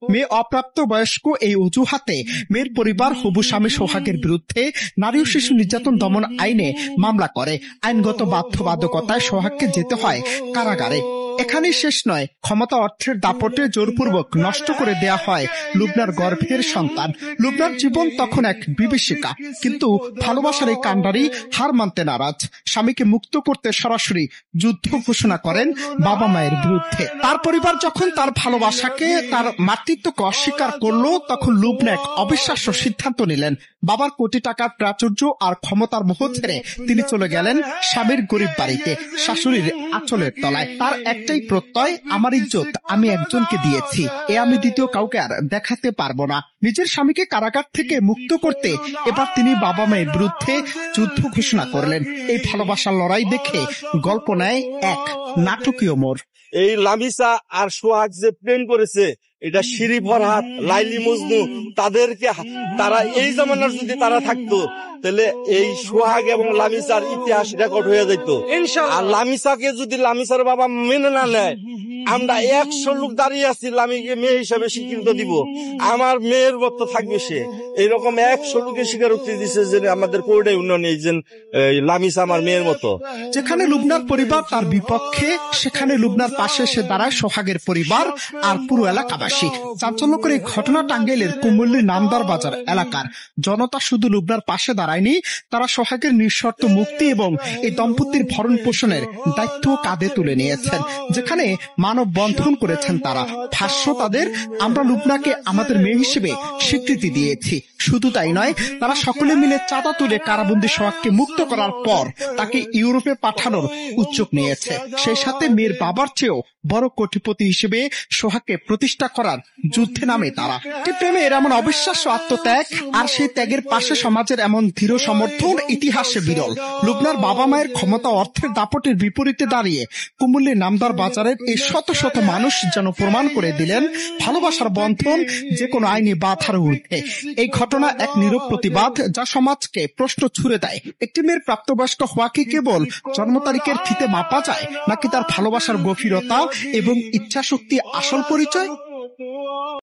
মেয়ে অপ্রাপ্ত বয়স্ক এই অজুহাতে মেয়ের পরিবার হবু স্বামী সোহাগের বিরুদ্ধে নারী ও শিশু নির্যাতন দমন আইনে মামলা করে। আইনগত বাধ্যবাধকতায় সোহাগকে যেতে হয় কারাগারে। এখানেই শেষ নয়, ক্ষমতা অর্থের দাপটে জোরপূর্বক নষ্ট করে দেয়া হয় লুবনার গর্ভের সন্তান। লুবনার জীবন তখন এক বিভীষিকা, কিন্তু ভালোবাসার এই কাণ্ডারি হার মানতে নারাজ। স্বামীকে মুক্ত করতে সরাসরি যুদ্ধ ঘোষণা করেন বাবা মায়ের বিরুদ্ধে। তার পরিবার যখন তার ভালোবাসাকে, তার মাতৃত্বকে অস্বীকার করলো, তখন লুবনা এক অবিশ্বাস্য সিদ্ধান্ত নিলেন। বাবার কোটি টাকার প্রাচুর্য আর ক্ষমতার মোহ ছেড়ে তিনি চলে গেলেন স্বামীর গরিব বাড়িতে, শাশুড়ির আঁচলের তলায়। তার একটাই প্রত্যয়, আমার ইজ্জত আমি একজনকে দিয়েছি, এ আমি দ্বিতীয় কাউকে আর দেখাতে পারবো না। নিজের স্বামীকে কারাগার থেকে মুক্ত করতে এবার তিনি বাবা মায়ের বিরুদ্ধে যুদ্ধ ঘোষণা করলেন। এই ভালোবাসার লড়াই দেখে গল্প নেয় এক নাটকীয় মোড়। এই লামিসা আর সোহাগ যে প্রেম করেছে, এটা শিরি ফরহাদ, লাইলি মজনু, তাদেরকে তারা এই জামানার যদি তারা থাকতো, তাহলে এই সোহাগ এবং লামিসার ইতিহাস রেকর্ড হয়ে যেত। আর লামিসাকে যদি লামিসার বাবা মেনে না নেয়, আমরা 100 লোক দাঁড়িয়ে আছি লামিকে মেয়ে হিসাবে স্বীকৃত দিব। আমার মেয়ের মতো থাকবে সে। এইরকম 100 লোকের স্বীকারোক্তি দিচ্ছে যে আমাদের কোর্টে উন্নয়ন এই যে লামিসা আমার মেয়ের মতো। যেখানে লুবনার পরিবার তার বিপক্ষে, সেখানে লুবনার পাশে এসে দাঁড়ায় সোহাগের পরিবার আর পুরো এলাকাবাসী। চাঞ্চল্যকর এই ঘটনা টাঙ্গাইলের কুমুল্লি নামদার বাজার এলাকার। জনতা শুধু লুবনার পাশে দাঁড়ায়নি, তারা সোহাগের নিঃশর্ত মুক্তি এবং এই দম্পতির ভরণ পোষণের দায়িত্ব কাঁধে তুলে নিয়েছেন। যেখানে মানব বন্ধন করেছেন তারা। ভাষ্য তাদের, আমরা লুবনাকে আমাদের মেয়ে হিসেবে স্বীকৃতি দিয়েছি। শুধু তাই নয়, তারা সকলে মিলে চাঁদা তুলে কারাবন্দী সোহাগকে মুক্ত করার পর তাকে ইউরোপে পাঠানোর উদ্যোগ নিয়েছে। সেই সাথে মেয়ের বাবার চেয়েও বড় কোটিপতি হিসেবে সোহাগকে প্রতিষ্ঠা করার যুদ্ধে নামে তারা। প্রেমের এমন অবিশ্বাস্য আত্মত্যাগ আর সেই ত্যাগের পাশে সমাজের এমন দৃঢ় সমর্থন ইতিহাসে বিরল। লুবনার বাবা মায়ের ক্ষমতা অর্থের দাপটের বিপরীতে দাঁড়িয়ে কুমুল্লির নামদার বাজারের এই শত শত মানুষ যেন প্রমাণ করে দিলেন ভালোবাসার বন্ধন যে কোনো আইনি বাধার ঊর্ধ্বে। এই ঘটনা এক নীরব প্রতিবাদ, যা সমাজকে প্রশ্ন ছুড়ে দেয়, একটি মেয়ের প্রাপ্তবয়স্ক হওয়া কি কেবল জন্ম তারিখের ফিতে মাপা যায়, নাকি তার ভালোবাসার গভীরতা এবং ইচ্ছাশক্তি আসল পরিচয়?